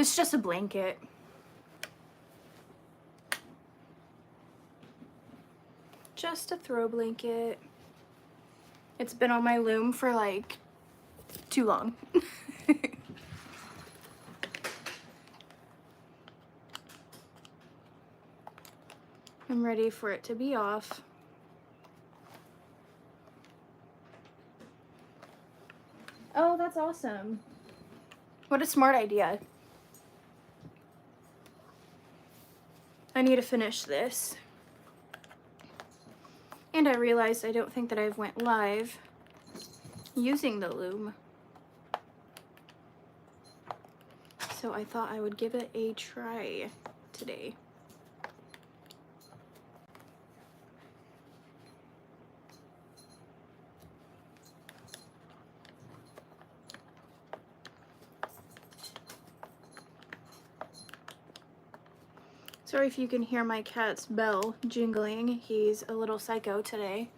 It's just a blanket. Just a throw blanket. It's been on my loom for like too long. I'm ready for it to be off. Oh, that's awesome. What a smart idea. I need to finish this. And I realized I don't think that I've went live using the loom. So I thought I would give it a try today. Sorry if you can hear my cat's bell jingling. He's a little psycho today.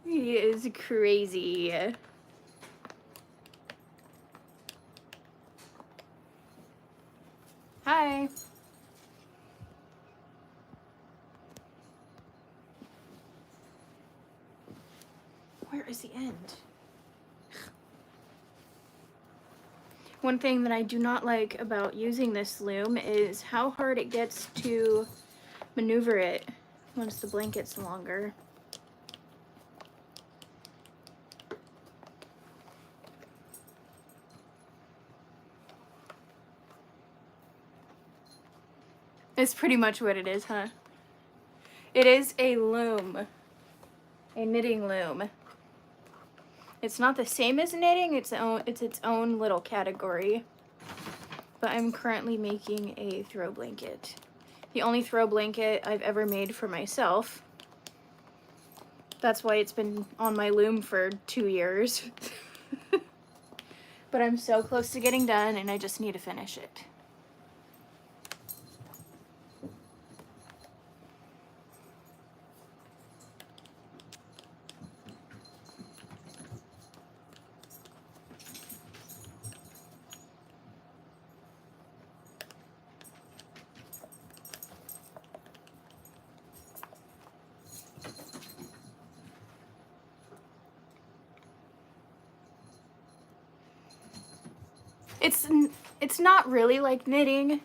He is crazy. Hi. Where is the end? One thing that I do not like about using this loom is how hard it gets to maneuver it once the blanket's longer. It's pretty much what it is, huh? It is a loom, a knitting loom. It's not the same as knitting, it's its own little category. But I'm currently making a throw blanket. The only throw blanket I've ever made for myself. That's why it's been on my loom for 2 years. But I'm so close to getting done and I just need to finish it. It's not really like knitting.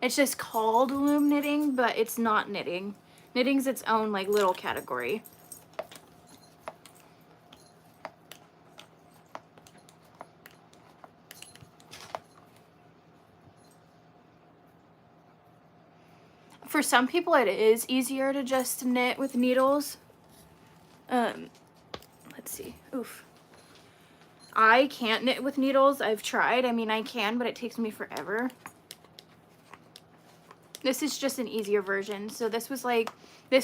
It's just called loom knitting, but it's not knitting. Knitting's its own like little category. For some people it is easier to just knit with needles. Let's see. Oof. I can't knit with needles. I've tried. I mean, I can, but it takes me forever. This is just an easier version. So this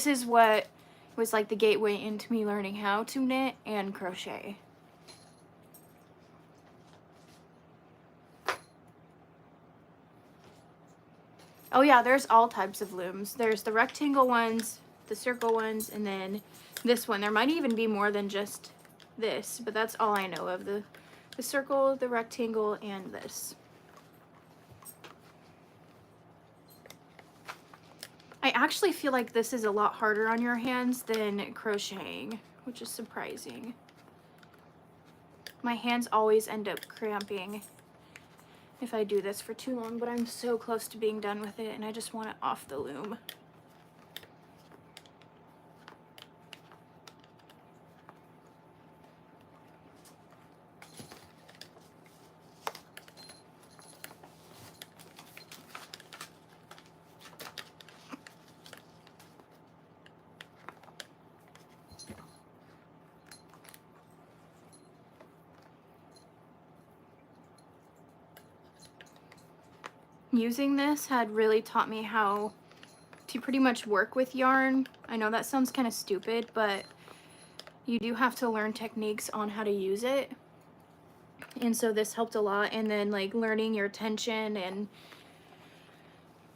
is what was like the gateway into me learning how to knit and crochet. Oh yeah, there's all types of looms. There's the rectangle ones, the circle ones, and then this one. There might even be more than just this, but that's all I know of. The circle, the rectangle, and this. I actually feel like this is a lot harder on your hands than crocheting, which is surprising. My hands always end up cramping if I do this for too long, but I'm so close to being done with it and I just want it off the loom. Using this had really taught me how to pretty much work with yarn. I know that sounds kind of stupid, but you do have to learn techniques on how to use it. And so this helped a lot. And then like learning your tension and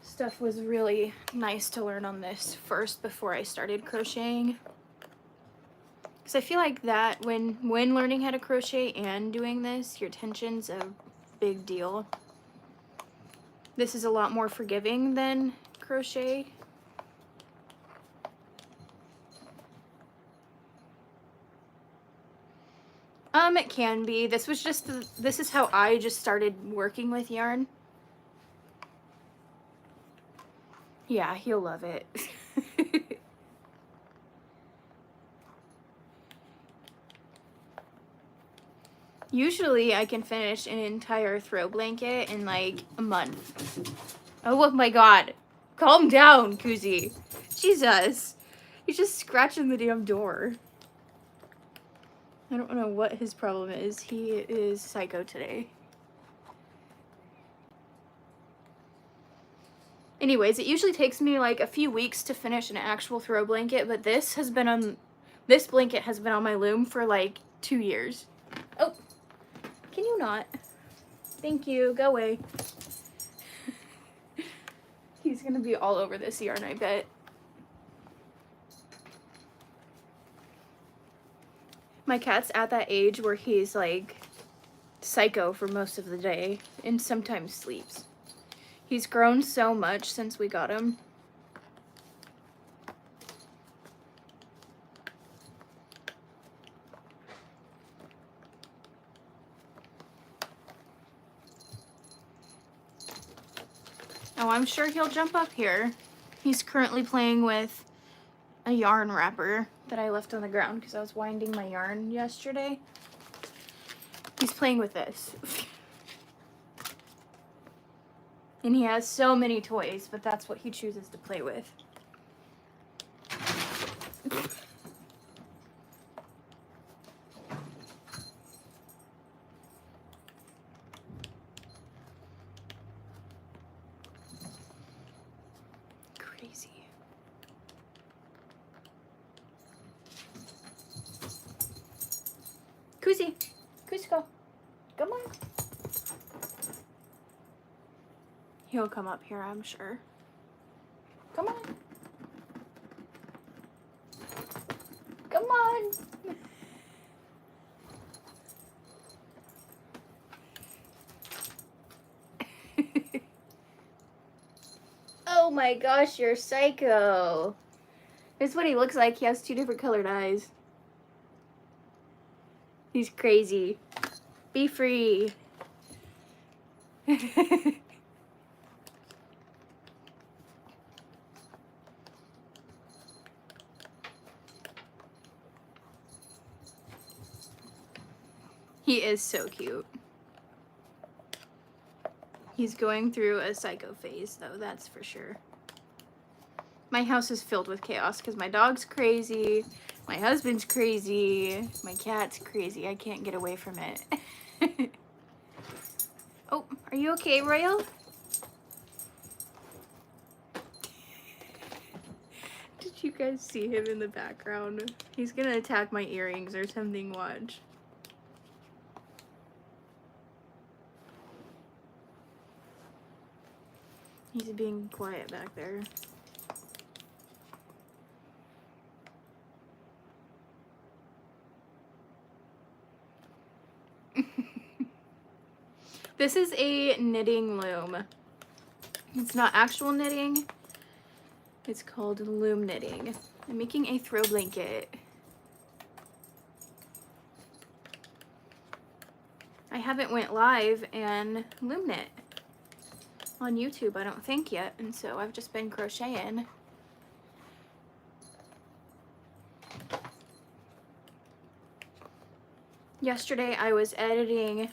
stuff was really nice to learn on this first before I started crocheting. Because I feel like that when learning how to crochet and doing this, your tension's a big deal. This is a lot more forgiving than crochet. It can be. This was just, this is how I just started working with yarn. Yeah, he'll love it. Usually I can finish an entire throw blanket in like a month. Oh my god. Calm down, Kuzi. Jesus. He's just scratching the damn door. I don't know what his problem is. He is psycho today. Anyways, it usually takes me like a few weeks to finish an actual throw blanket, but this blanket has been on my loom for like 2 years. Oh, can you not? Thank you, go away. He's gonna be all over this yarn, I bet. My cat's at that age where he's like psycho for most of the day and sometimes sleeps. He's grown so much since we got him. Oh, I'm sure he'll jump up here. He's currently playing with a yarn wrapper that I left on the ground because I was winding my yarn yesterday. He's playing with this. And he has so many toys, but that's what he chooses to play with. Crazy. Kuzi, Kuzco, come on. He'll come up here, I'm sure. Come on. Come on. Oh my gosh, you're psycho. This is what he looks like. He has 2 different colored eyes. He's crazy. Be free. He is so cute. He's going through a psycho phase, though, that's for sure. My house is filled with chaos because my dog's crazy, my husband's crazy, my cat's crazy. I can't get away from it. Oh, are you okay, Royal? Did you guys see him in the background? He's gonna attack my earrings or something, watch. He's being quiet back there. This is a knitting loom. It's not actual knitting. It's called loom knitting. I'm making a throw blanket. I haven't went live and loom knit on YouTube, I don't think yet, and so I've just been crocheting. Yesterday I was editing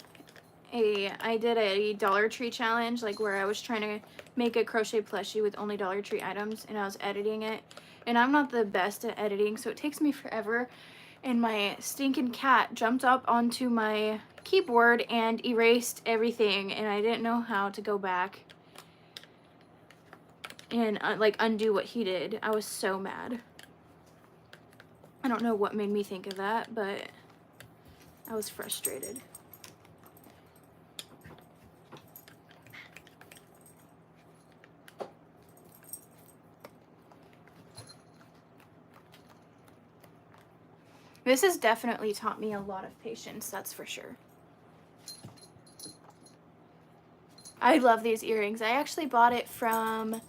I did a Dollar Tree challenge, like where I was trying to make a crochet plushie with only Dollar Tree items, and I was editing it, and I'm not the best at editing, so it takes me forever, and my stinking cat jumped up onto my keyboard and erased everything, and I didn't know how to go back and like undo what he did. I was so mad. I don't know what made me think of that, but I was frustrated. This has definitely taught me a lot of patience, that's for sure. I love these earrings. I actually bought it from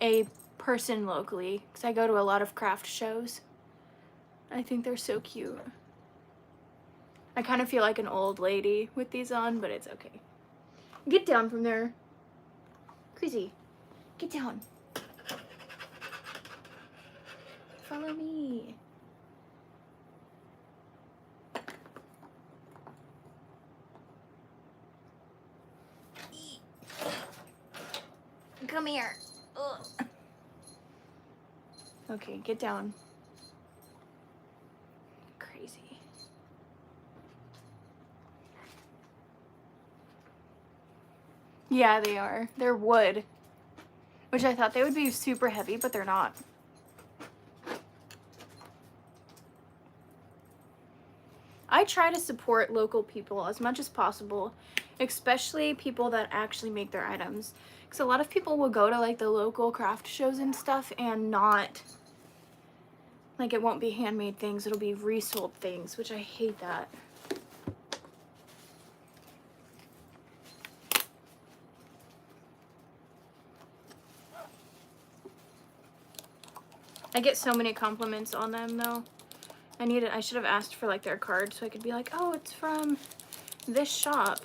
a person locally because I go to a lot of craft shows. I think they're so cute. I kind of feel like an old lady with these on, but it's okay. Get down from there. Crazy. Get down. Follow me. Come here. Ugh. Okay, get down. Crazy. Yeah, they are. They're wood. Which I thought they would be super heavy, but they're not. I try to support local people as much as possible, especially people that actually make their items. Because a lot of people will go to like the local craft shows and stuff and not, like it won't be handmade things, it'll be resold things, which I hate that. I get so many compliments on them though. I should have asked for like their card so I could be like, oh, it's from this shop.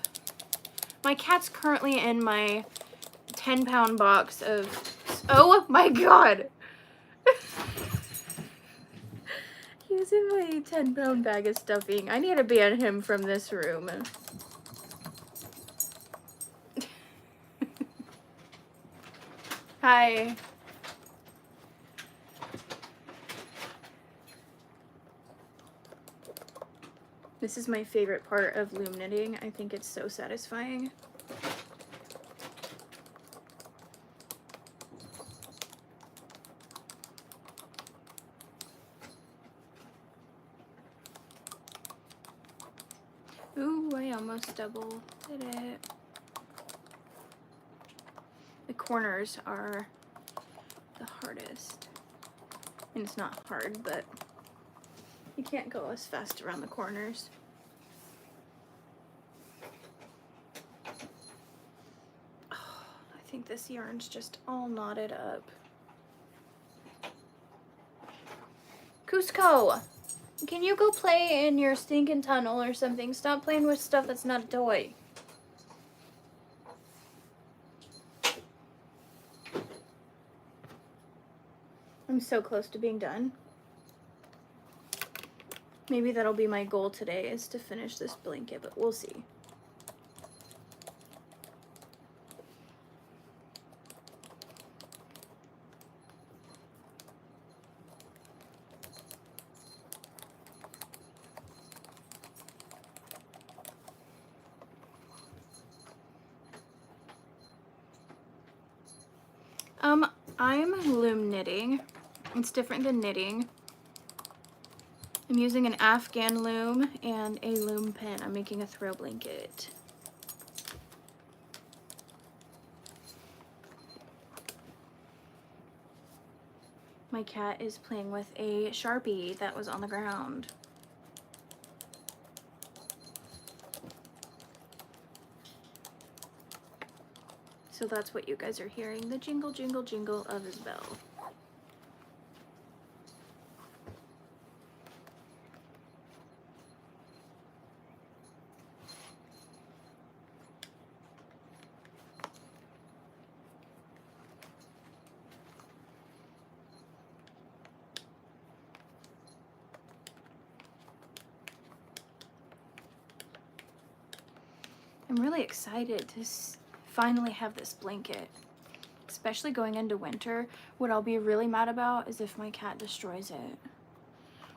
My cat's currently in my 10-pound box of, oh my god. He was in my 10-pound bag of stuffing. I need to ban him from this room. Hi. This is my favorite part of loom knitting. I think it's so satisfying. Ooh, I almost double did it. The corners are the hardest. And it's not hard, but you can't go as fast around the corners. Oh, I think this yarn's just all knotted up. Cusco, can you go play in your stinking tunnel or something? Stop playing with stuff that's not a toy. I'm so close to being done. Maybe that'll be my goal today, is to finish this blanket, but we'll see. I'm loom knitting. It's different than knitting. I'm using an Afghan loom and a loom pin. I'm making a throw blanket. My cat is playing with a Sharpie that was on the ground. So that's what you guys are hearing, the jingle, jingle, jingle of his bell. I'm really excited to finally have this blanket, especially going into winter. What I'll be really mad about is if my cat destroys it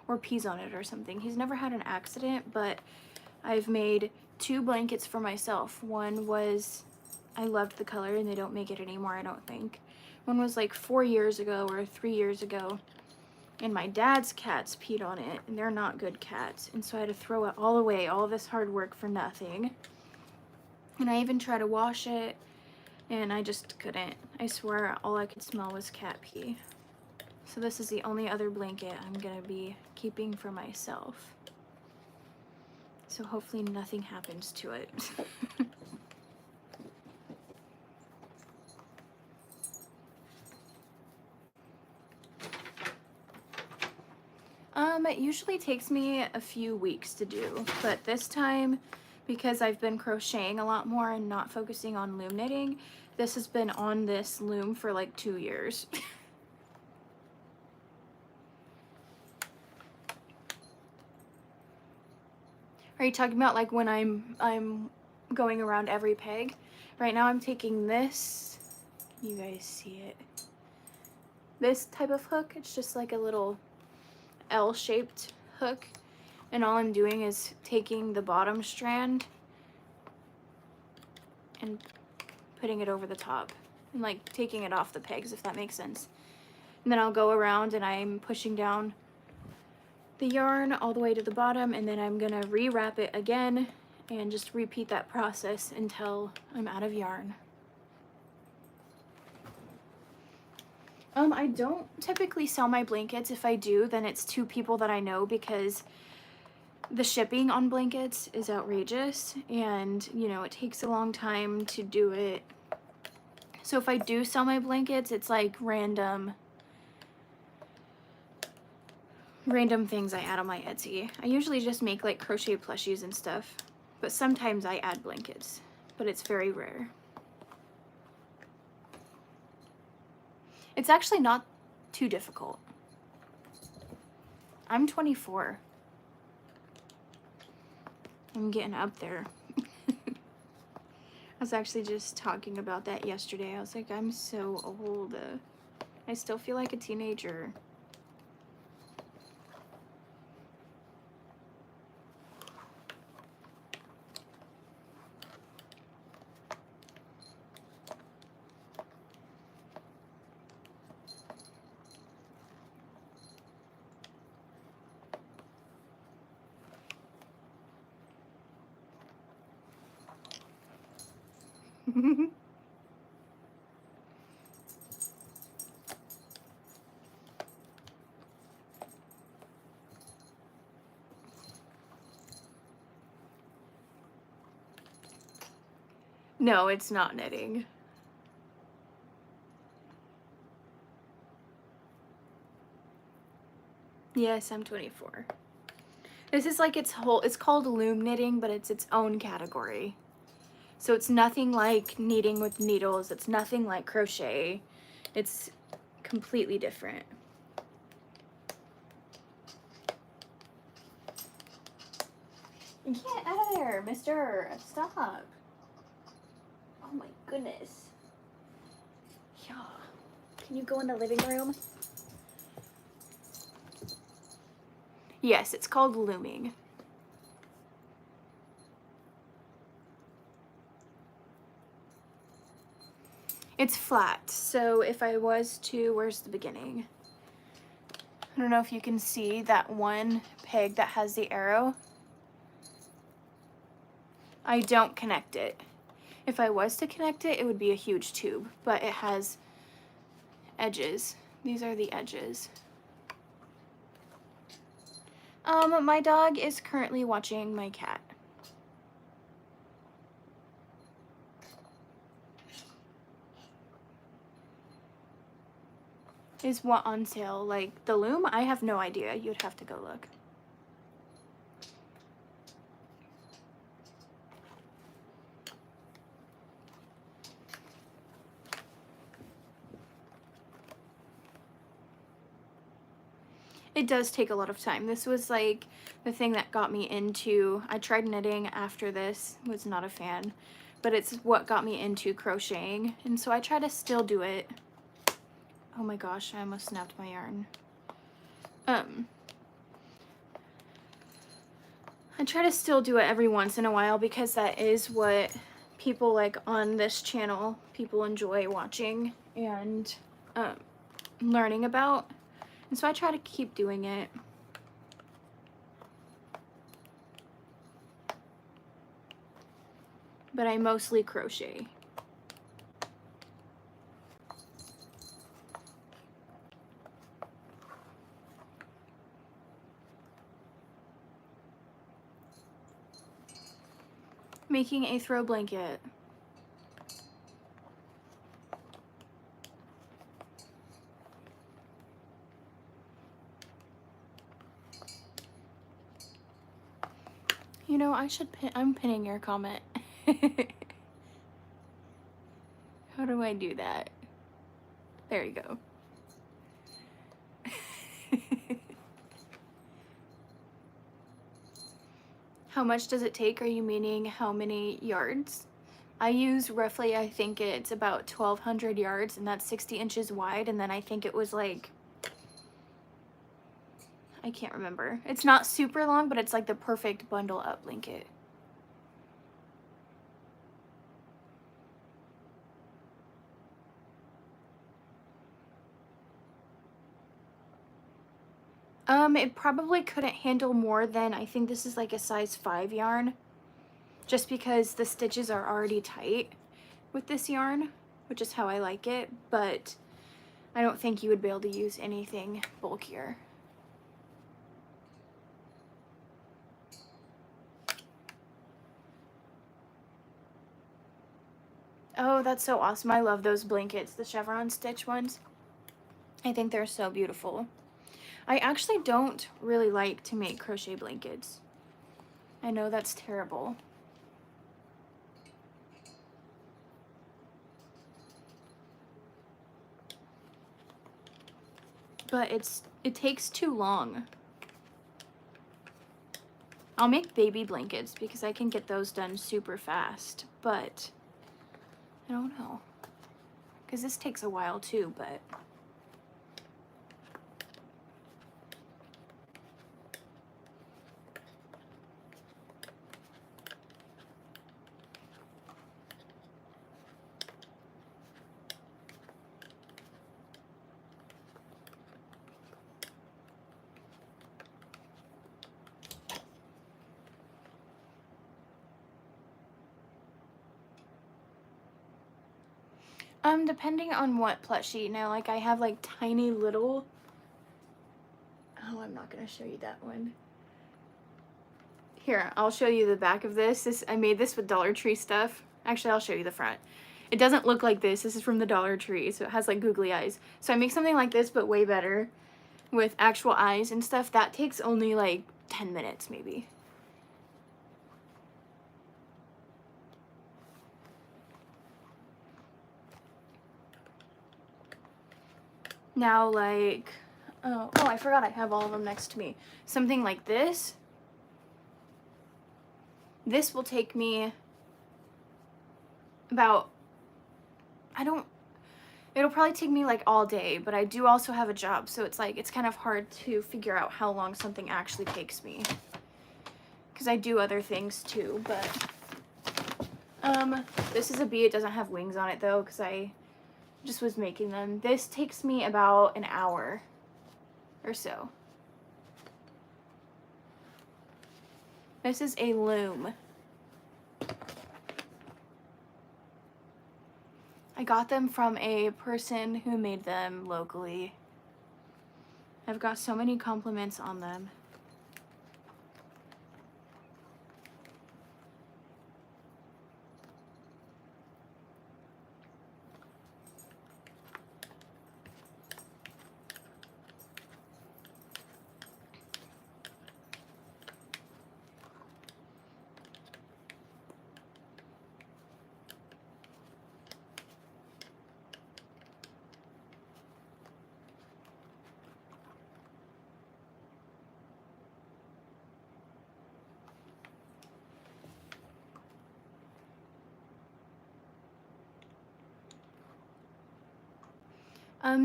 or pees on it or something. He's never had an accident, but I've made 2 blankets for myself. One was, I loved the color and they don't make it anymore, I don't think. One was like 4 years ago or 3 years ago, and my dad's cats peed on it, and they're not good cats, and so I had to throw it all away, all this hard work for nothing. And I even tried to wash it, and I just couldn't. I swear all I could smell was cat pee. So this is the only other blanket I'm gonna be keeping for myself. So hopefully nothing happens to it. It usually takes me a few weeks to do, but this time, because I've been crocheting a lot more and not focusing on loom knitting, this has been on this loom for like 2 years. Are you talking about like when I'm going around every peg? Right now I'm taking this, you guys see it, this type of hook. It's just like a little L-shaped hook, and all I'm doing is taking the bottom strand and putting it over the top and like taking it off the pegs, if that makes sense. And then I'll go around and I'm pushing down the yarn all the way to the bottom, and then I'm gonna rewrap it again and just repeat that process until I'm out of yarn. I don't typically sell my blankets. If I do, then it's to people that I know, because the shipping on blankets is outrageous, and you know, it takes a long time to do it. So if I do sell my blankets, it's like random things I add on my Etsy. I usually just make like crochet plushies and stuff, but sometimes I add blankets, but it's very rare. It's actually not too difficult. I'm 24. I'm getting up there. I was actually just talking about that yesterday. I was like, I'm so old. I still feel like a teenager. No, it's not knitting. Yes, I'm 24. This is like it's called loom knitting, but it's its own category. So it's nothing like knitting with needles. It's nothing like crochet. It's completely different. Get out of there, mister. Stop. Oh my goodness. Yeah. Can you go in the living room? Yes, it's called looming. It's flat, so if I was to, where's the beginning? I don't know if you can see that one peg that has the arrow. I don't connect it. If I was to connect it, it would be a huge tube, but it has edges. These are the edges. My dog is currently watching my cat. Is what on sale? Like the loom? I have no idea. You'd have to go look. It does take a lot of time. This was like the thing that got me into, I tried knitting after this, was not a fan, but it's what got me into crocheting, and so I try to still do it. Oh my gosh, I almost snapped my yarn. I try to still do it every once in a while, because that is what people like on this channel, people enjoy watching and learning about. And so I try to keep doing it. But I mostly crochet. Making a throw blanket. You know, I should I'm pinning your comment. How do I do that? There you go. How much does it take? Are you meaning how many yards? I use roughly, I think it's about 1,200 yards, and that's 60 inches wide, and then I think it was like, I can't remember. It's not super long, but it's like the perfect bundle up blanket. It probably couldn't handle more than, I think this is like a size 5 yarn, just because the stitches are already tight with this yarn, which is how I like it, but I don't think you would be able to use anything bulkier. Oh, that's so awesome. I love those blankets, the chevron stitch ones. I think they're so beautiful. I actually don't really like to make crochet blankets. I know that's terrible. But it takes too long. I'll make baby blankets because I can get those done super fast, but I don't know. Because this takes a while too, but depending on what plushie. Now, like I have like tiny little, oh, I'm not gonna show you that one. Here, I'll show you the back of this. I made this with Dollar Tree stuff. Actually, I'll show you the front. It doesn't look like this. This is from the Dollar Tree, so it has like googly eyes. So I make something like this, but way better with actual eyes and stuff. That takes only like 10 minutes maybe. Now, like, oh, I forgot I have all of them next to me. Something like this. This will take me about, it'll probably take me like all day, but I do also have a job, so it's like, it's kind of hard to figure out how long something actually takes me. Because I do other things too, but, this is a bee. It doesn't have wings on it though, because I just was making them. This takes me about an hour or so. This is a loom. I got them from a person who made them locally. I've got so many compliments on them.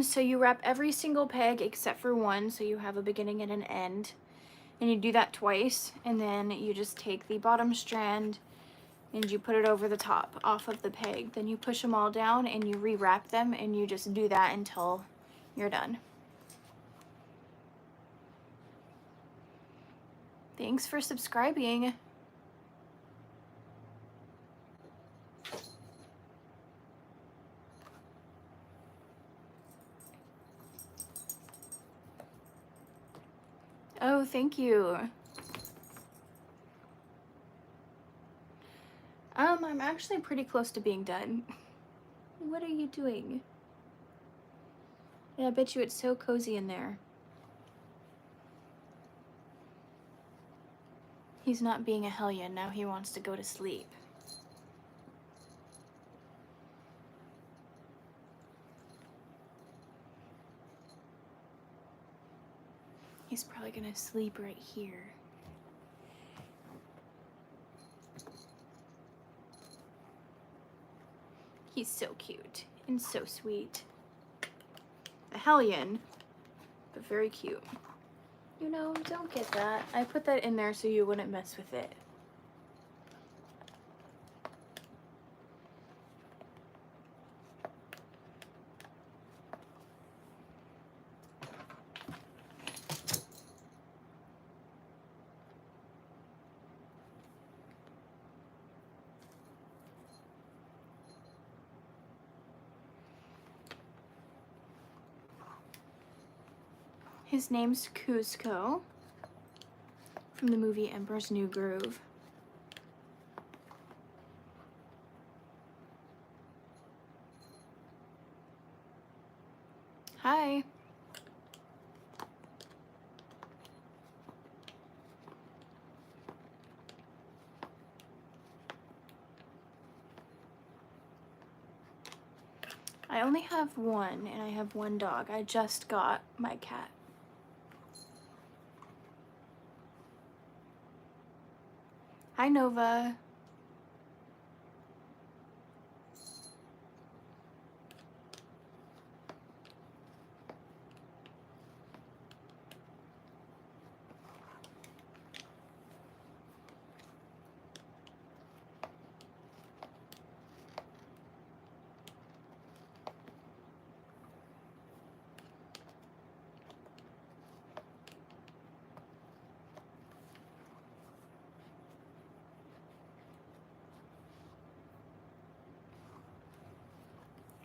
So you wrap every single peg except for one, so you have a beginning and an end. And you do that twice, and then you just take the bottom strand and you put it over the top off of the peg. Then you push them all down and you rewrap them, and you just do that until you're done. Thanks for subscribing. Oh, thank you. I'm actually pretty close to being done. What are you doing? Yeah, I bet you it's so cozy in there. He's not being a hellion, now he wants to go to sleep. He's probably gonna sleep right here. He's so cute and so sweet. A hellion, but very cute. You know, don't get that. I put that in there so you wouldn't mess with it. His name's Cusco from the movie Emperor's New Groove. Hi. I only have one, and I have one dog. I just got my cat. Hi, Nova.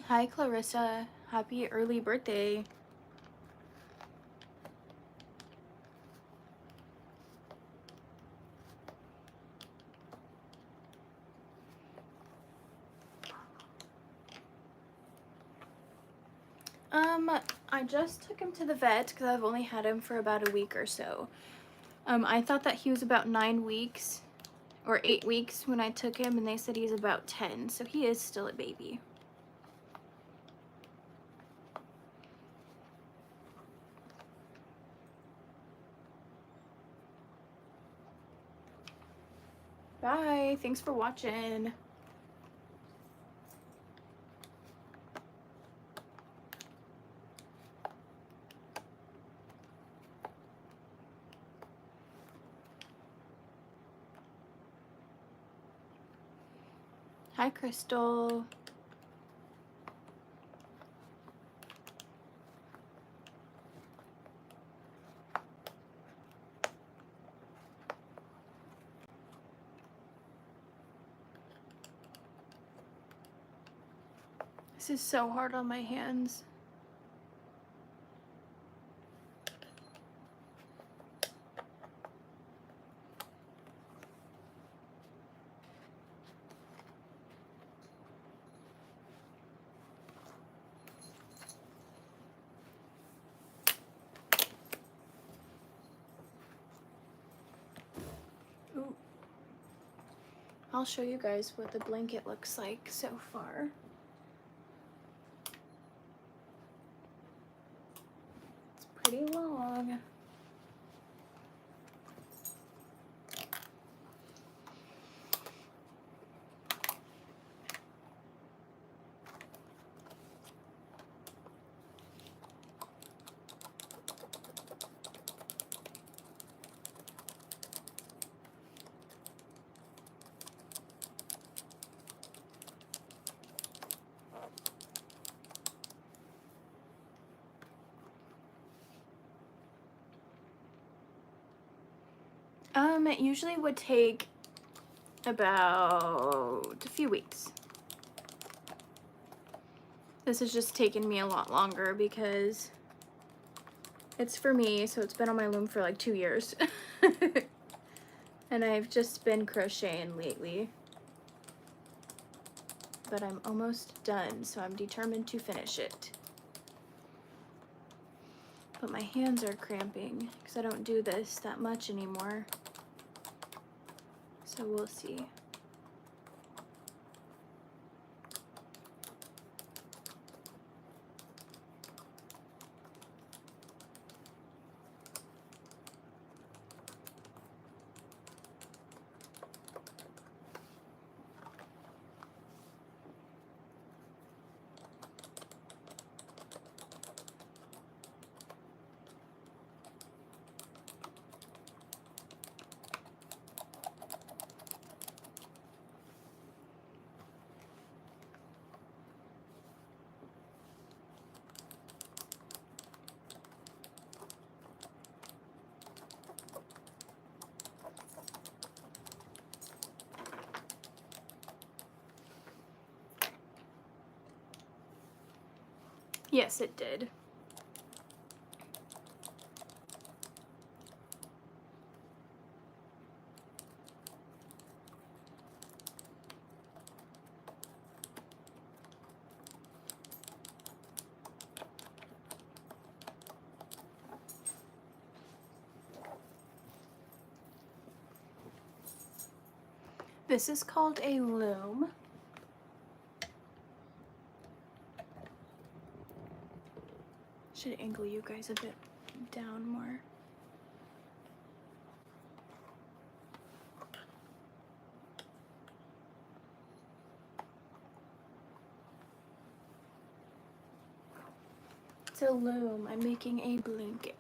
Hi, Clarissa. Happy early birthday. I just took him to the vet because I've only had him for about a week or so. I thought that he was about 9 weeks or 8 weeks when I took him, and they said he's about 10, so he is still a baby. Bye, thanks for watching. Hi, Crystal. This is so hard on my hands. Ooh. I'll show you guys what the blanket looks like so far. It's pretty long. It usually would take about a few weeks. This has just taken me a lot longer because it's for me, so it's been on my loom for like 2 years. And I've just been crocheting lately. but I'm almost done, so I'm determined to finish it. But my hands are cramping because I don't do this that much anymore. So we'll see. Yes, it did. This is called a loom. Should angle you guys a bit down more. It's a loom. I'm making a blanket.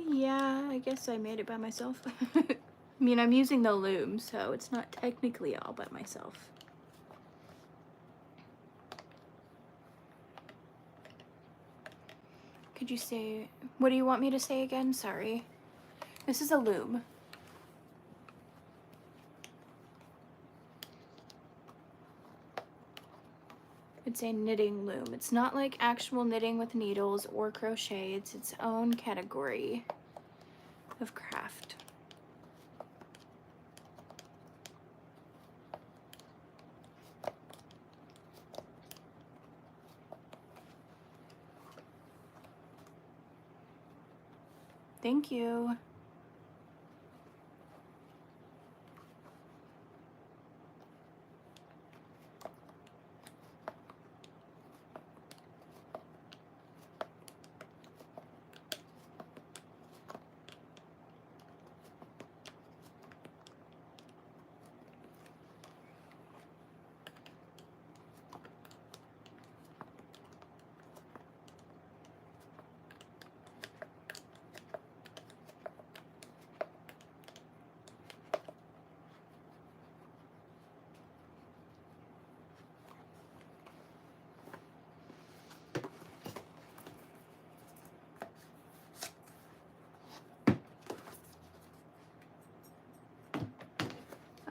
Yeah, I guess I made it by myself. I mean, I'm using the loom, so it's not technically all by myself. Could you say, what do you want me to say again? Sorry. This is a loom. It's a knitting loom. It's not like actual knitting with needles or crochet. It's its own category of craft. Thank you.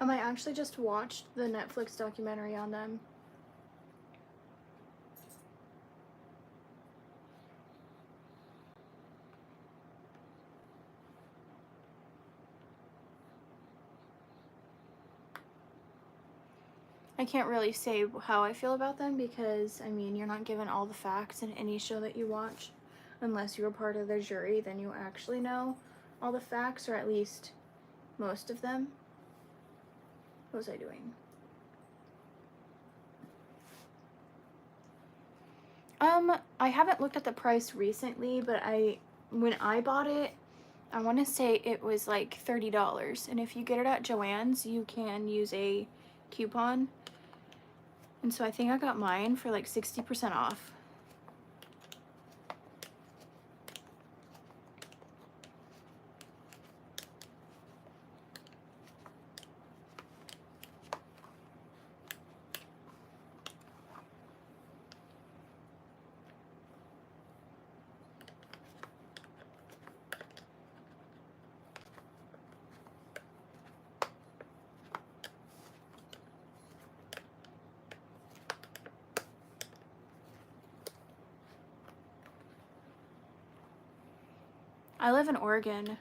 I actually just watched the Netflix documentary on them. I can't really say how I feel about them because, I mean, you're not given all the facts in any show that you watch. Unless you're part of the jury, then you actually know all the facts, or at least most of them. What was I doing? I haven't looked at the price recently, but when I bought it, I want to say it was like $30. And if you get it at Joann's, you can use a coupon. And so I think I got mine for like 60% off. I live in Oregon.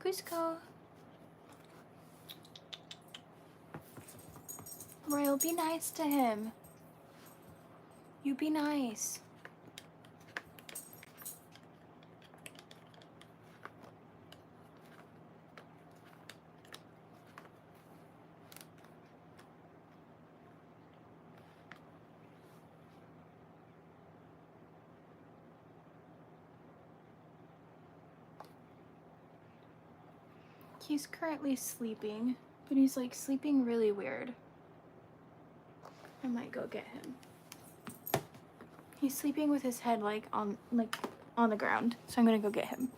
Cusco. Royal, be nice to him. You be nice. He's currently sleeping, but he's like sleeping really weird. I might go get him. He's sleeping with his head like on the ground, so I'm gonna go get him.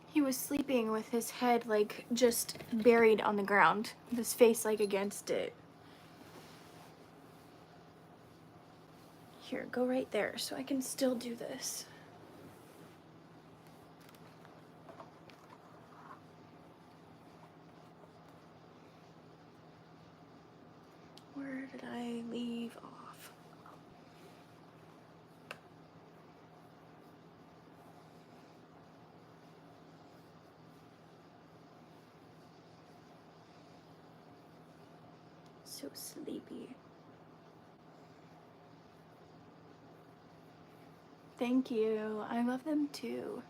He was sleeping with his head like just buried on the ground, with his face like against it. Here, go right there so I can still do this. Where did I leave off? So sleepy. Thank you. I love them too.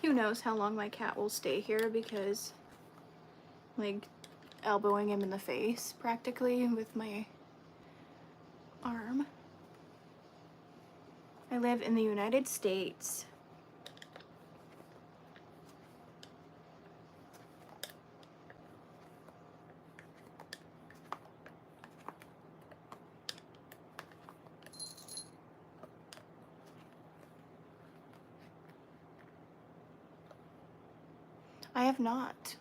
Who knows how long my cat will stay here, because like elbowing him in the face practically with my arm. I live in the United States. I have not.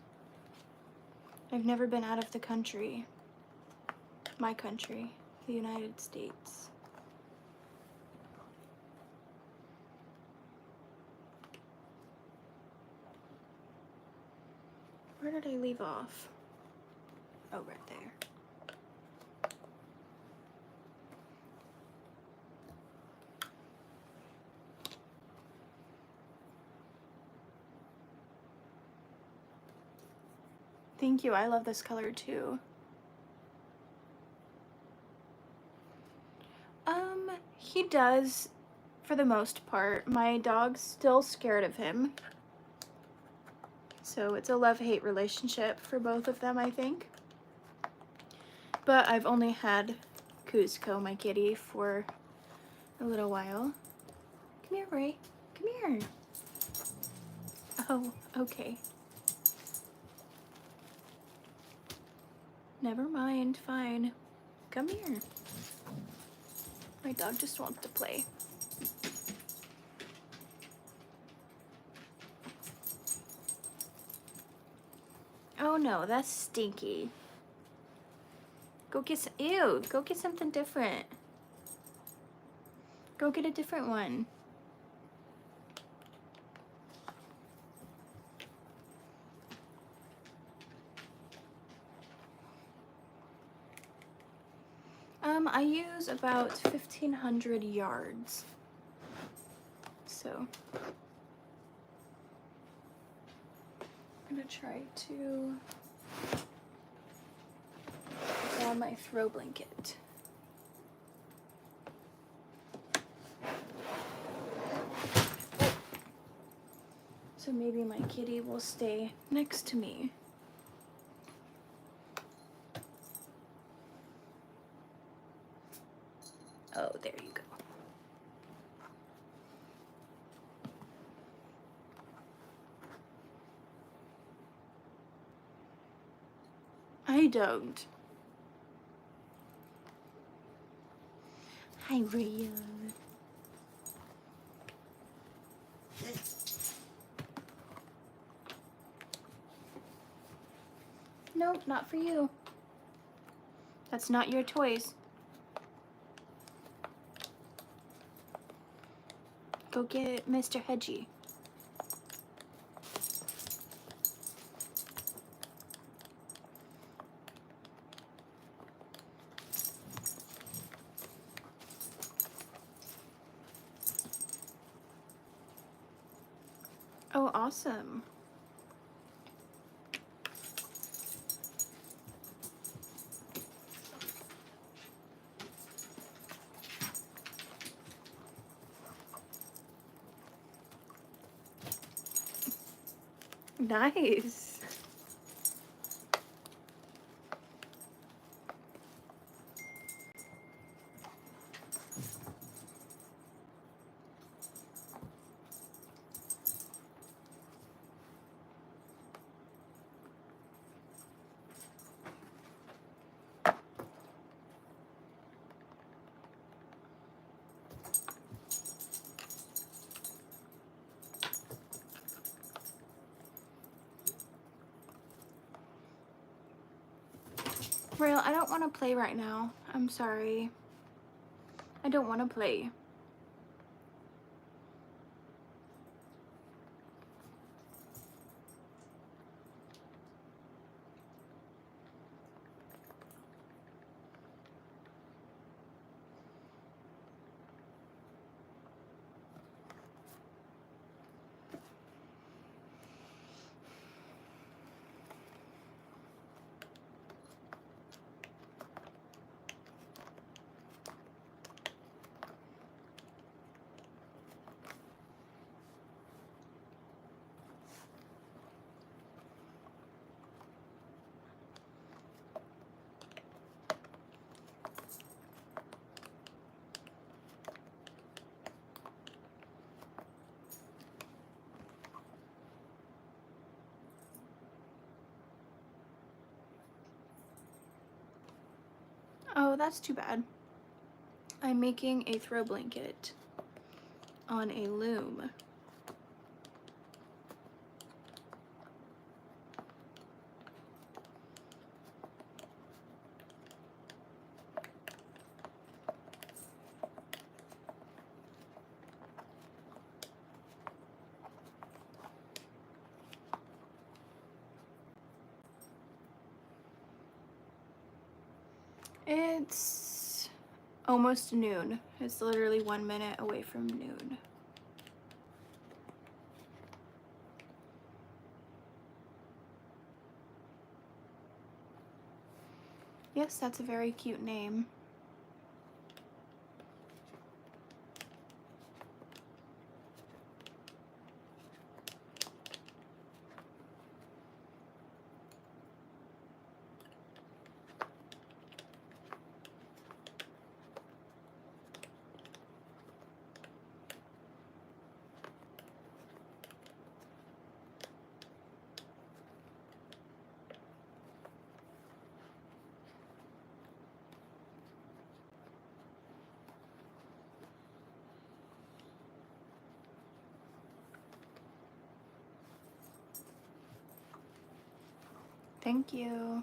I've never been out of the country. My country, the United States. Where did I leave off? Oh, right there. Thank you, I love this color too. He does, for the most part. My dog's still scared of him. So it's a love-hate relationship for both of them, I think. But I've only had Cusco, my kitty, for a little while. Come here, Ray. Come here. Oh, okay. Never mind, fine. Come here. My dog just wants to play. Oh no, that's stinky. Go get some, ew, go get something different. Go get a different one. I use about 1,500 yards. So I'm gonna try to put on my throw blanket. So maybe my kitty will stay next to me. Oh, there you go. don't. Hi, Rio. Nope, not for you. That's not your toys. Go get Mr. Hedgie. Oh, awesome. Nice. Real, I don't want to play right now. I'm sorry. I don't want to play. Oh, that's too bad. I'm making a throw blanket on a loom. It's almost noon. It's literally 1 minute away from noon. Yes, that's a very cute name. Thank you.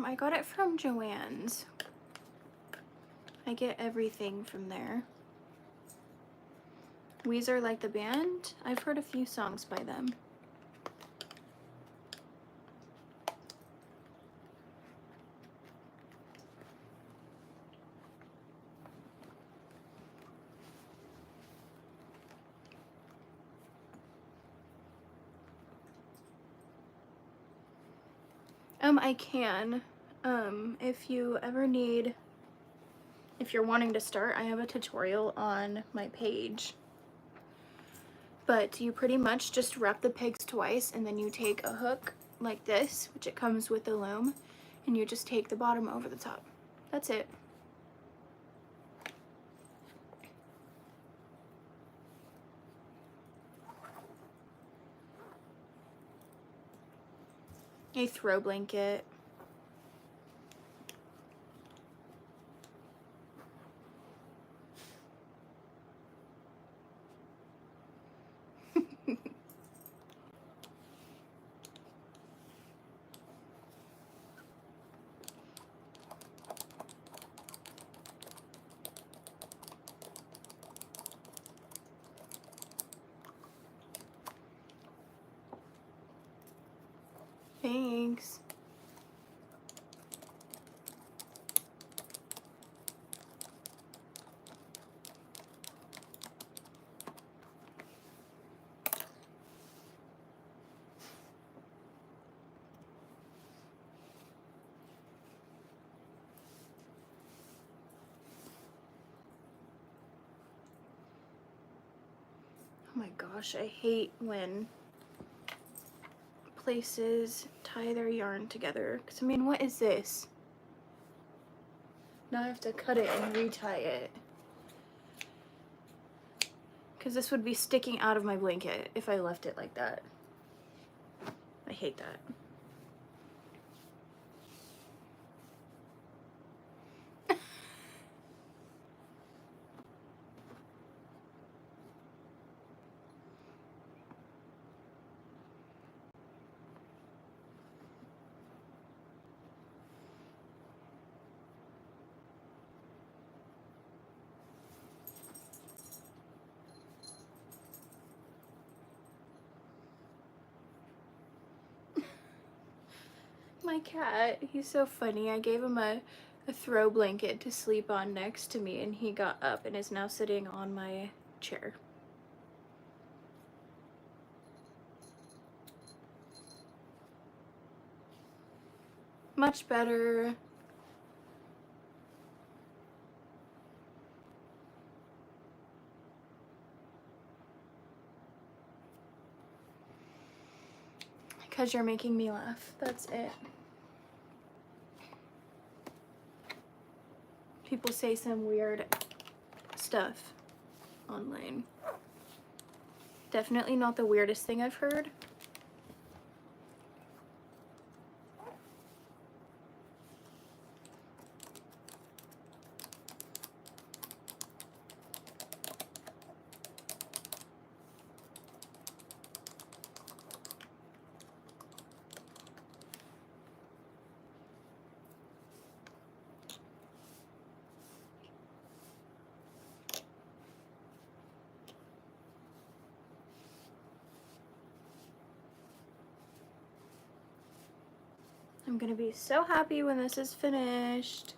I got it from Joann's. I get everything from there. Weezer, like the band? I've heard a few songs by them. I can. If you ever need, if you're wanting to start, I have a tutorial on my page. But you pretty much just wrap the pegs twice, and then you take a hook like this, which it comes with the loom, and you just take the bottom over the top. That's it. A throw blanket. Thanks. Oh my gosh, I hate when places tie their yarn together. Because, I mean, what is this? Now I have to cut it and retie it. Because this would be sticking out of my blanket if I left it like that. I hate that. My cat, he's so funny. I gave him a throw blanket to sleep on next to me, and he got up and is now sitting on my chair. Much better. Because you're making me laugh. That's it. People say some weird stuff online. Definitely not the weirdest thing I've heard. I'm gonna be so happy when this is finished.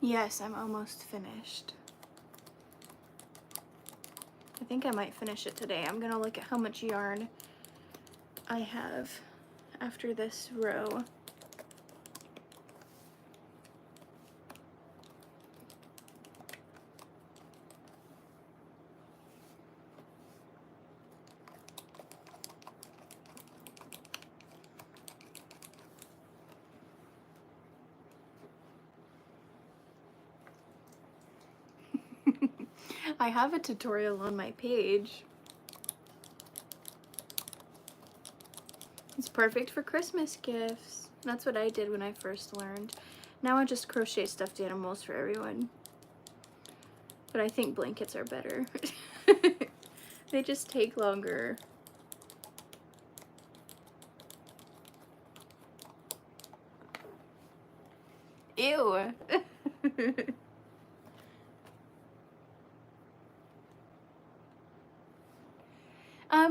Yes, I'm almost finished. I think I might finish it today. I'm gonna look at how much yarn I have after this row. I have a tutorial on my page. It's perfect for Christmas gifts. That's what I did when I first learned. Now I just crochet stuffed animals for everyone. But I think blankets are better. They just take longer. Ew.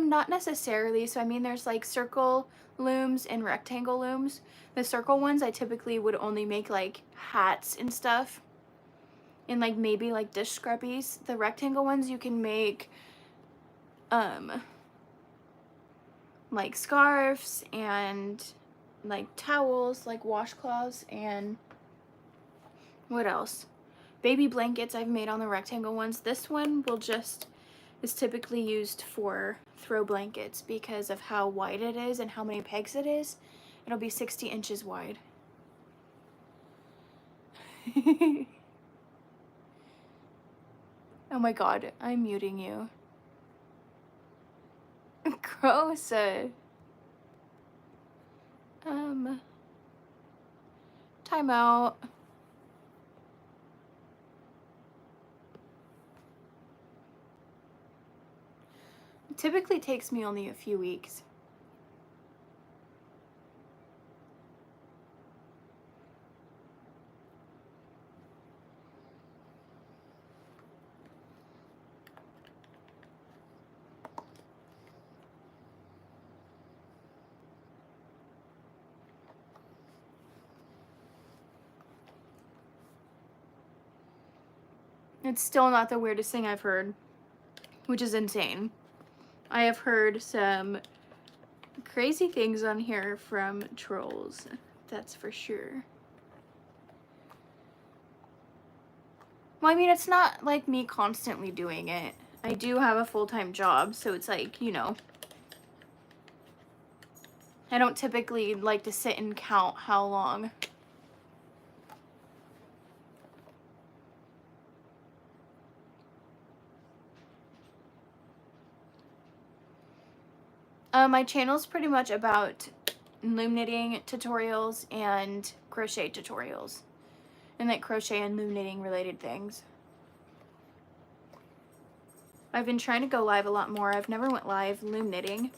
Not necessarily. So I mean, there's like circle looms and rectangle looms. The circle ones I typically would only make like hats and stuff, and like maybe like dish scrubbies. The rectangle ones you can make like scarves and like towels, like washcloths, and what else? Baby blankets I've made on the rectangle ones. This one is typically used for throw blankets because of how wide it is and how many pegs it is. It'll be 60 inches wide. Oh my god, I'm muting you. Gross. Time out. It typically takes me only a few weeks. It's still not the weirdest thing I've heard, which is insane. I have heard some crazy things on here from trolls, that's for sure. Well, I mean, it's not like me constantly doing it. I do have a full-time job, so it's like, you know, I don't typically like to sit and count how long. My channel's pretty much about loom knitting tutorials and crochet tutorials, and like crochet and loom knitting related things. I've been trying to go live a lot more. I've never went live loom knitting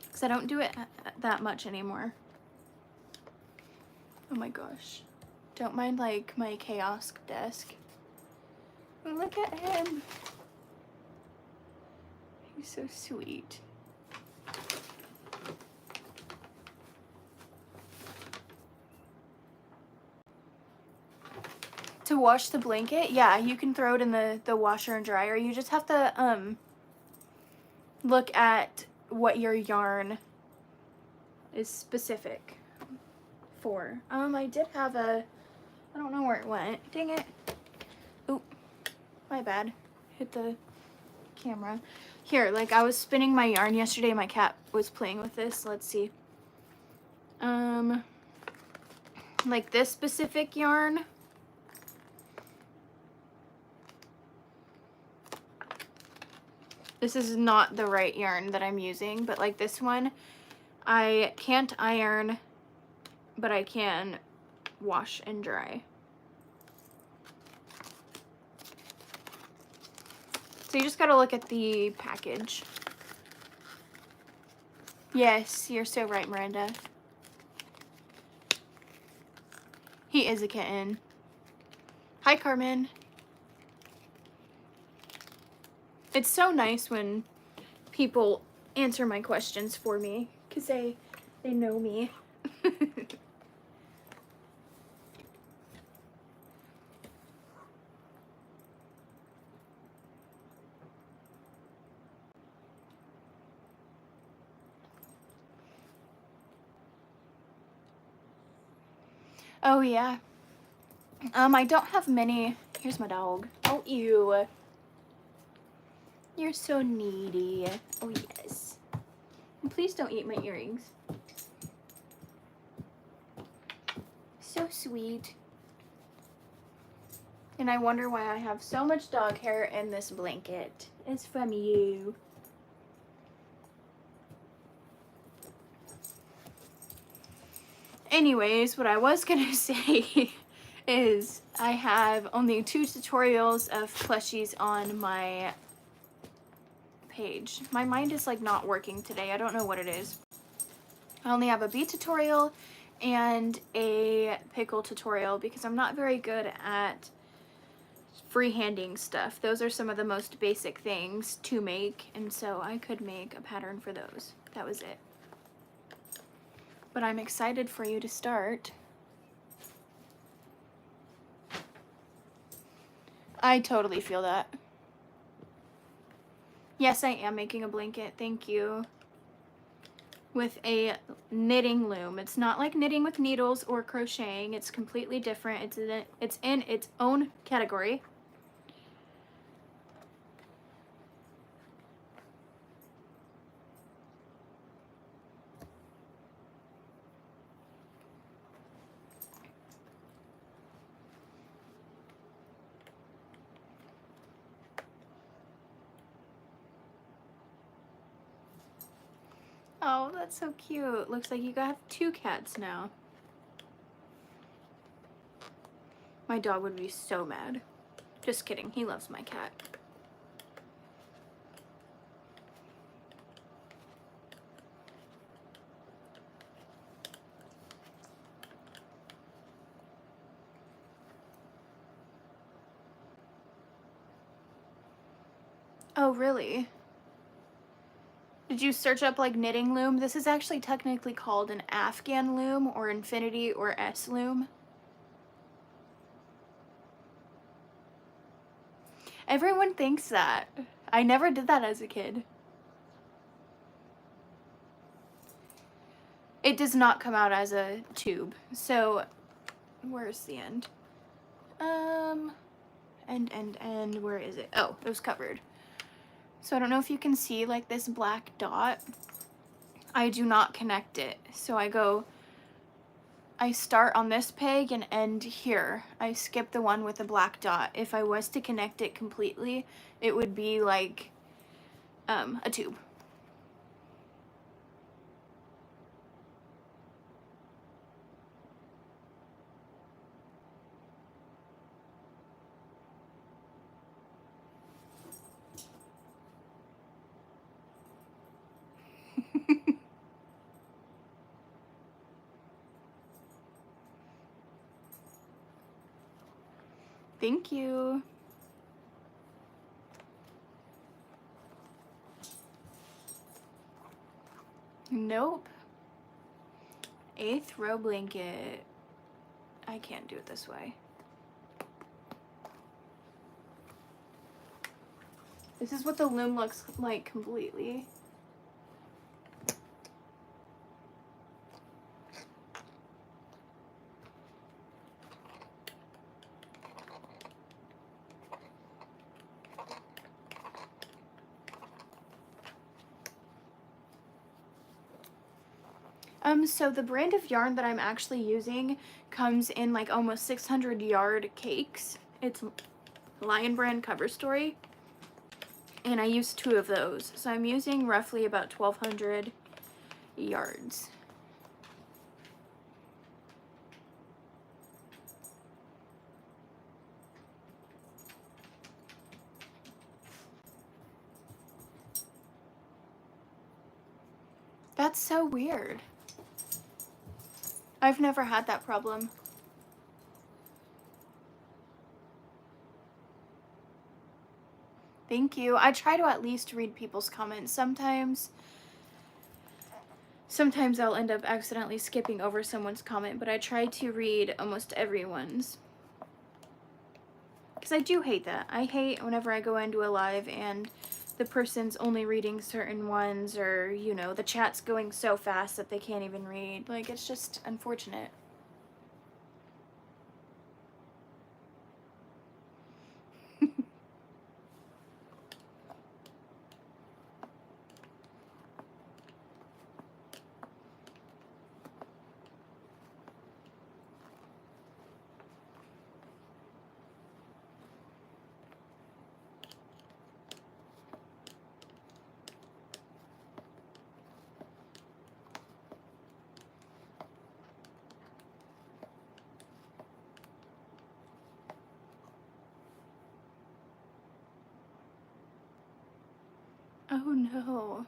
because I don't do it that much anymore. Oh my gosh. Don't mind like my chaos desk. Look at him. He's so sweet. To wash the blanket, yeah, you can throw it in the washer and dryer. You just have to look at what your yarn is specific for. I did have I don't know where it went. Dang it. Oop, my bad. Hit the camera. Here, like I was spinning my yarn yesterday. My cat was playing with this. Let's see. Like this specific yarn. This is not the right yarn that I'm using, but like this one, I can't iron, but I can wash and dry. So you just gotta look at the package. Yes, you're so right, Miranda. He is a kitten. Hi, Carmen. It's so nice when people answer my questions for me, because they know me. Oh, yeah. I don't have many. Here's my dog. Oh, ew. You're so needy. Oh, yes. And please don't eat my earrings. So sweet. And I wonder why I have so much dog hair in this blanket. It's from you. Anyways, what I was gonna say is I have only 2 tutorials of plushies on my page. My mind is like not working today. I don't know what it is. I only have a bee tutorial and a pickle tutorial because I'm not very good at freehanding stuff. Those are some of the most basic things to make, and so I could make a pattern for those. That was it. But I'm excited for you to start. I totally feel that. Yes, I am making a blanket. Thank you. With a knitting loom. It's not like knitting with needles or crocheting. It's completely different. It's in its own category. Oh, that's so cute. Looks like you got 2 cats now. My dog would be so mad. Just kidding. He loves my cat. Oh, really? Did you search up like knitting loom? This is actually technically called an Afghan loom or infinity or S loom. Everyone thinks that. I never did that as a kid. It does not come out as a tube. So, where's the end? End, where is it? Oh, it was covered. So I don't know if you can see like this black dot. I do not connect it. So I start on this peg and end here. I skip the one with the black dot. If I was to connect it completely, it would be like a tube. Thank you. Nope. A throw blanket. I can't do it this way. This is what the loom looks like completely. So the brand of yarn that I'm actually using comes in like almost 600 yard cakes. It's Lion Brand Cover Story. And I use 2 of those. So I'm using roughly about 1,200 yards. That's so weird. I've never had that problem. Thank you. I try to at least read people's comments. Sometimes I'll end up accidentally skipping over someone's comment, but I try to read almost everyone's. Because I do hate that. I hate whenever I go into a live and the person's only reading certain ones, or, you know, the chat's going so fast that they can't even read. Like, it's just unfortunate. Oh no.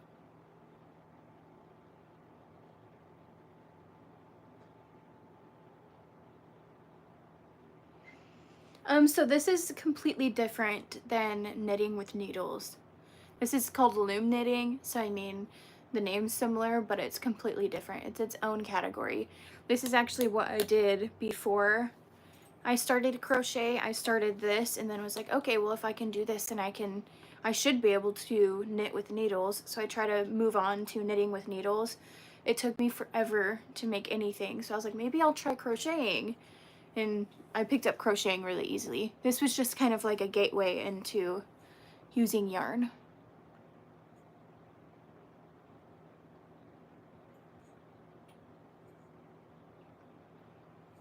So this is completely different than knitting with needles. This is called loom knitting, so I mean, the name's similar, but it's completely different. It's its own category. This is actually what I did before I started crochet. I started this and then was like, okay, well, if I can do this, then I should be able to knit with needles. So I try to move on to knitting with needles. It took me forever to make anything. So I was like, maybe I'll try crocheting. And I picked up crocheting really easily. This was just kind of like a gateway into using yarn.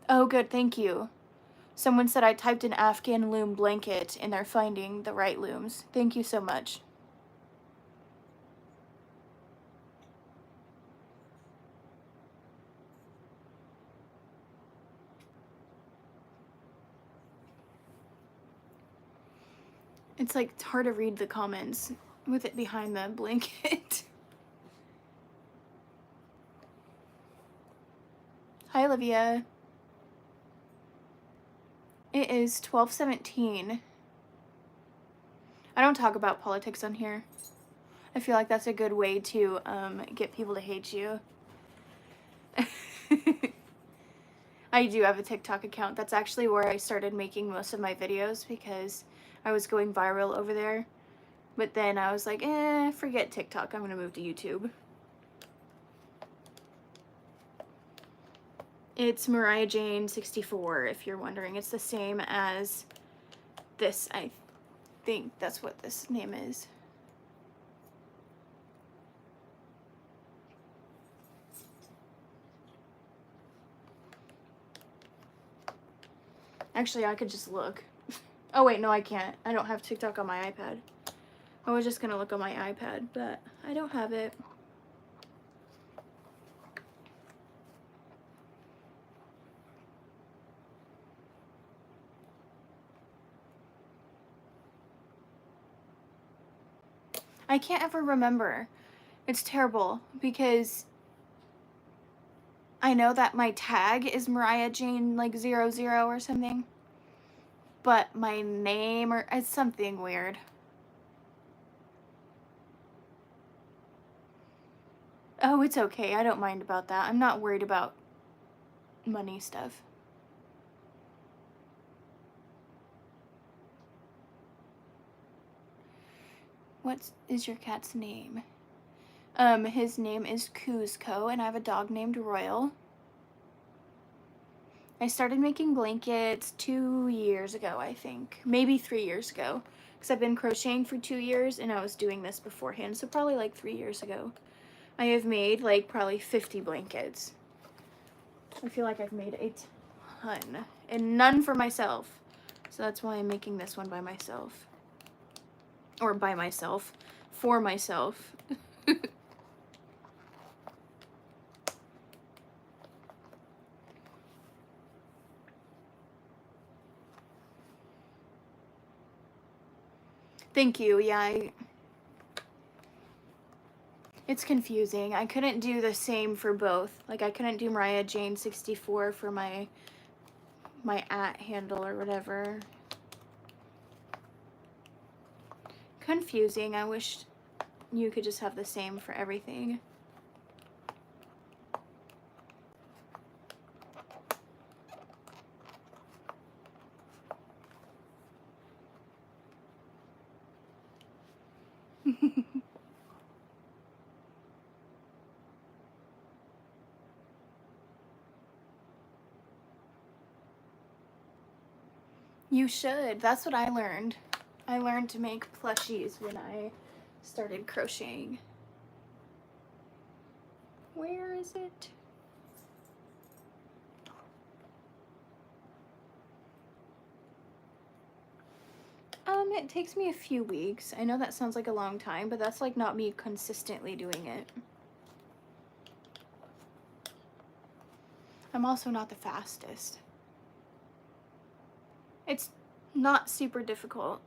Oh, good, thank you. Someone said I typed in Afghan loom blanket and they're finding the right looms. Thank you so much. It's like, it's hard to read the comments with it behind the blanket. Hi, Olivia. It is 12:17. I don't talk about politics on here. I feel like that's a good way to get people to hate you. I do have a TikTok account. That's actually where I started making most of my videos because I was going viral over there. But then I was like, forget TikTok. I'm going to move to YouTube. It's MariahJane64, if you're wondering. It's the same as this. I think that's what this name is. Actually, I could just look. Oh wait, no I can't. I don't have TikTok on my iPad. I was just gonna look on my iPad, but I don't have it. I can't ever remember. It's terrible because I know that my tag is MariahJane like 00 or something, but my name or it's something weird. Oh, it's okay. I don't mind about that. I'm not worried about money stuff. What is your cat's name? His name is Kuzco, and I have a dog named Royal. I started making blankets 2 years ago, I think. Maybe 3 years ago. Because I've been crocheting for 2 years, and I was doing this beforehand, so probably like 3 years ago. I have made like probably 50 blankets. I feel like I've made a ton. And none for myself. So that's why I'm making this one by myself. Or by myself. For myself. Thank you. Yeah, it's confusing. I couldn't do the same for both. Like I couldn't do MariahJane64 for my @ handle or whatever. Confusing. I wish you could just have the same for everything. You should. That's what I learned. I learned to make plushies when I started crocheting. Where is it? It takes me a few weeks. I know that sounds like a long time, but that's like not me consistently doing it. I'm also not the fastest. It's not super difficult.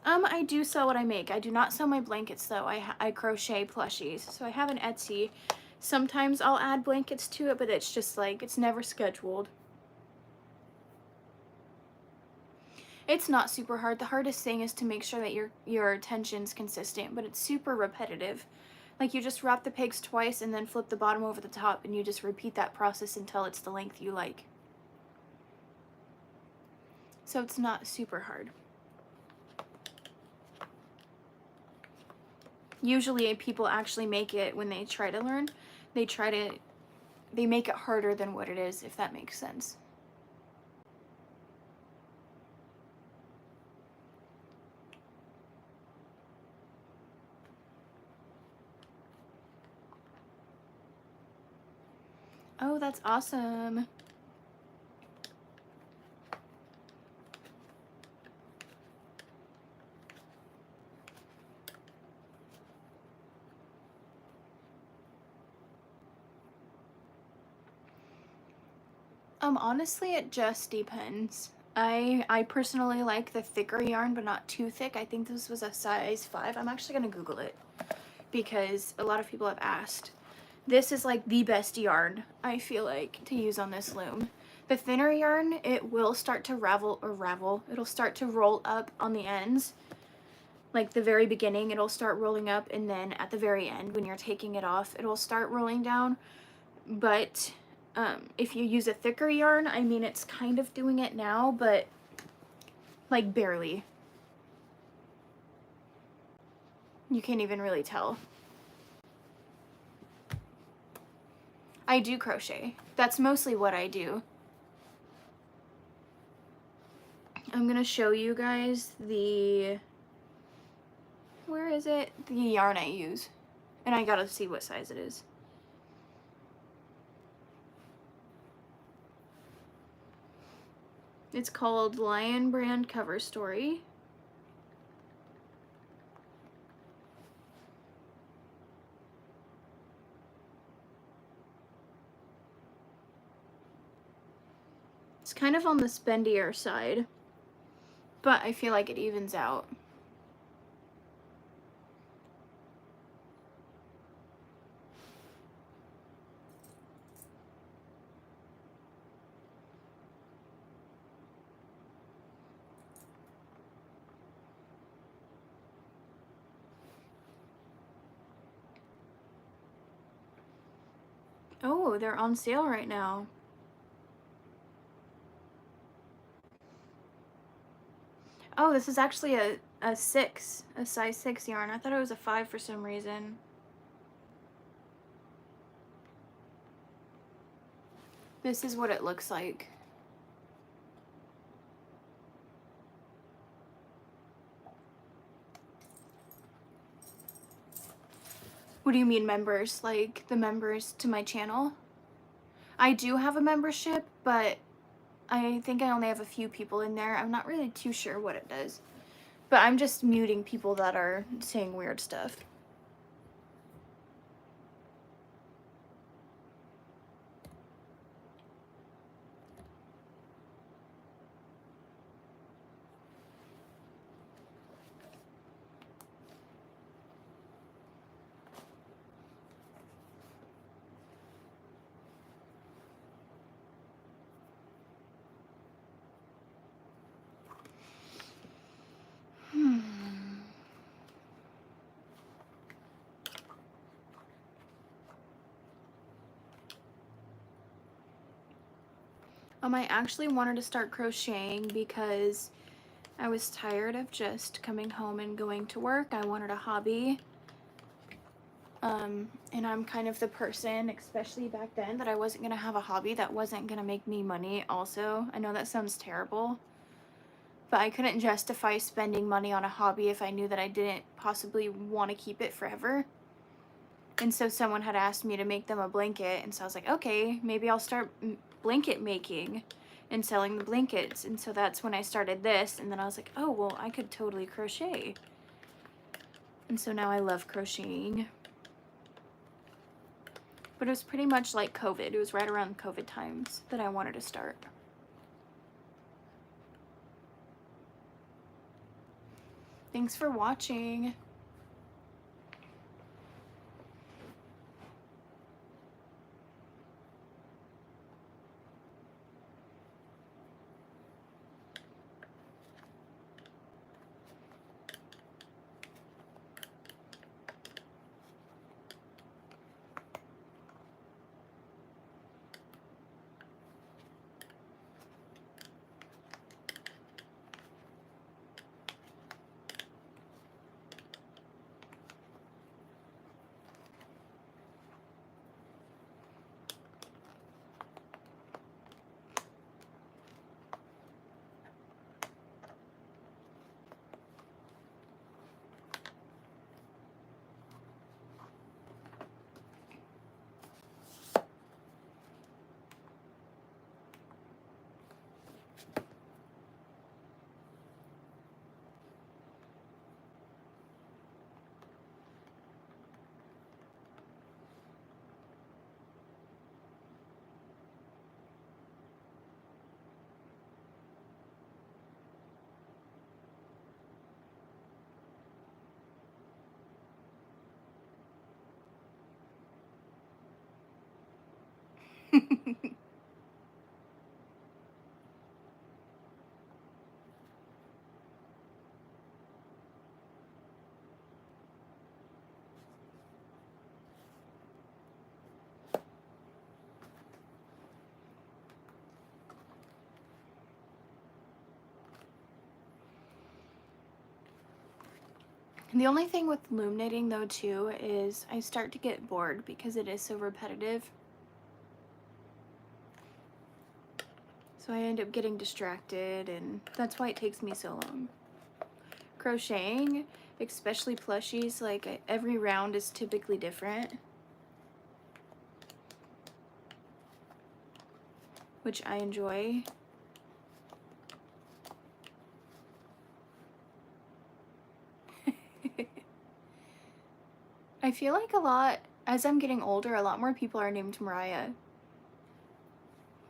I do sell what I make. I do not sell my blankets though. I crochet plushies. So I have an Etsy. Sometimes I'll add blankets to it, but it's just like, it's never scheduled. It's not super hard. The hardest thing is to make sure that your tension's consistent, but it's super repetitive. Like, you just wrap the pegs twice and then flip the bottom over the top, and you just repeat that process until it's the length you like. So it's not super hard. Usually people actually make it, when they try to learn, they make it harder than what it is, if that makes sense. Oh, that's awesome. Honestly, it just depends. I personally like the thicker yarn, but not too thick. I think this was a size 5. I'm actually gonna Google it because a lot of people have asked. This is like the best yarn, I feel like, to use on this loom. The thinner yarn, it will start to it'll start to roll up on the ends. Like the very beginning, it'll start rolling up, and then at the very end, when you're taking it off, it'll start rolling down. But if you use a thicker yarn, I mean, it's kind of doing it now, but like barely. You can't even really tell. I do crochet. That's mostly what I do. I'm gonna show you guys where is it? The yarn I use. And I gotta see what size it is. It's called Lion Brand Cover Story. It's kind of on the spendier side, but I feel like it evens out. Oh, they're on sale right now. Oh, this is actually a 6, a size 6 yarn. I thought it was a 5 for some reason. This is what it looks like. What do you mean members? Like the members to my channel? I do have a membership, but I think I only have a few people in there. I'm not really too sure what it does. But I'm just muting people that are saying weird stuff. I actually wanted to start crocheting because I was tired of just coming home and going to work. I wanted a hobby. And I'm kind of the person, especially back then, that I wasn't going to have a hobby that wasn't going to make me money also. I know that sounds terrible, but I couldn't justify spending money on a hobby if I knew that I didn't possibly want to keep it forever. And so someone had asked me to make them a blanket, and so I was like, okay, maybe I'll start blanket making and selling the blankets. And so that's when I started this, and then I was like, oh, well, I could totally crochet. And so now I love crocheting. But it was pretty much like COVID. It was right around COVID times that I wanted to start. Thanks for watching. The only thing with loom knitting though too is I start to get bored because it is so repetitive. So I end up getting distracted, and that's why it takes me so long. Crocheting, especially plushies, like every round is typically different, which I enjoy. I feel like as I'm getting older, a lot more people are named Mariah.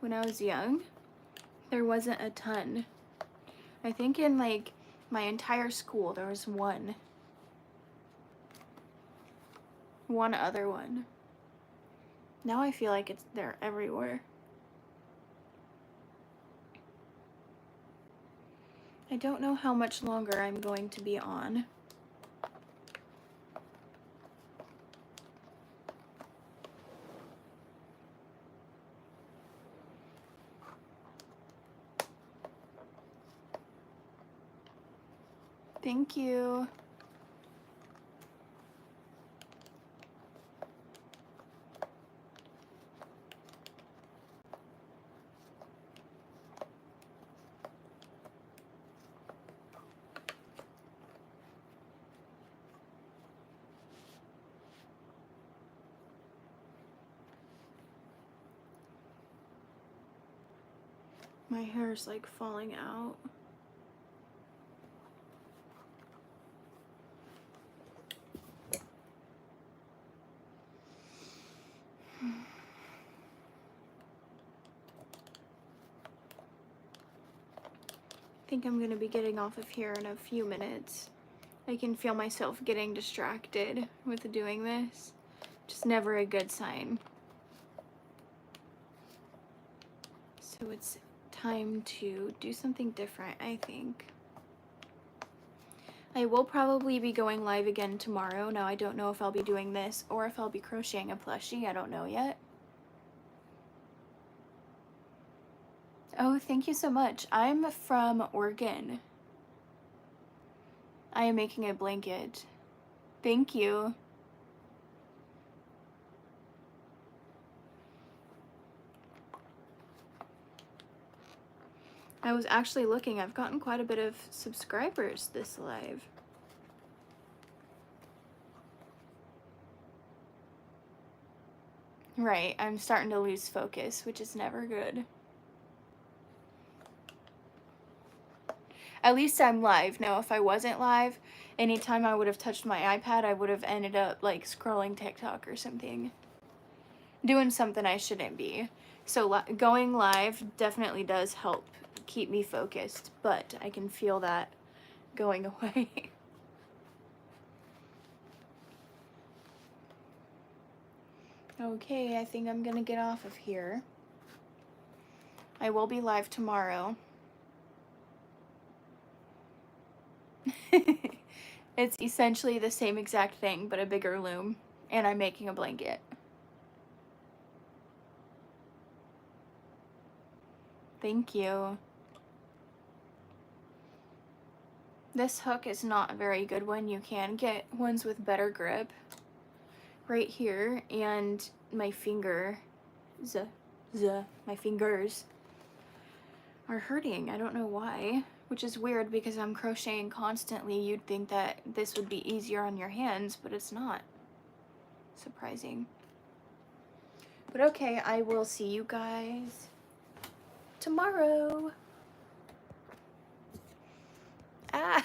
When I was young, there wasn't a ton. I think in like my entire school, there was one other one. Now I feel like they're everywhere. I don't know how much longer I'm going to be on. Thank you. My hair is like falling out. I think I'm gonna be getting off of here in a few minutes. I can feel myself getting distracted with doing this. Just never a good sign. So it's time to do something different, I think. I will probably be going live again tomorrow. Now I don't know if I'll be doing this or if I'll be crocheting a plushie. I don't know yet. Oh, thank you so much. I'm from Oregon. I am making a blanket. Thank you. I was actually looking. I've gotten quite a bit of subscribers this live. Right, I'm starting to lose focus, which is never good. At least I'm live. Now, if I wasn't live, anytime I would have touched my iPad, I would have ended up like scrolling TikTok or something. Doing something I shouldn't be. So going live definitely does help keep me focused, but I can feel that going away. Okay, I think I'm gonna get off of here. I will be live tomorrow. It's essentially the same exact thing, but a bigger loom, and I'm making a blanket. Thank you. This hook is not a very good one. You can get ones with better grip. Right here, and my fingers are hurting. I don't know why, which is weird because I'm crocheting constantly. You'd think that this would be easier on your hands, but it's not. Surprising. But okay, I will see you guys tomorrow. Ah.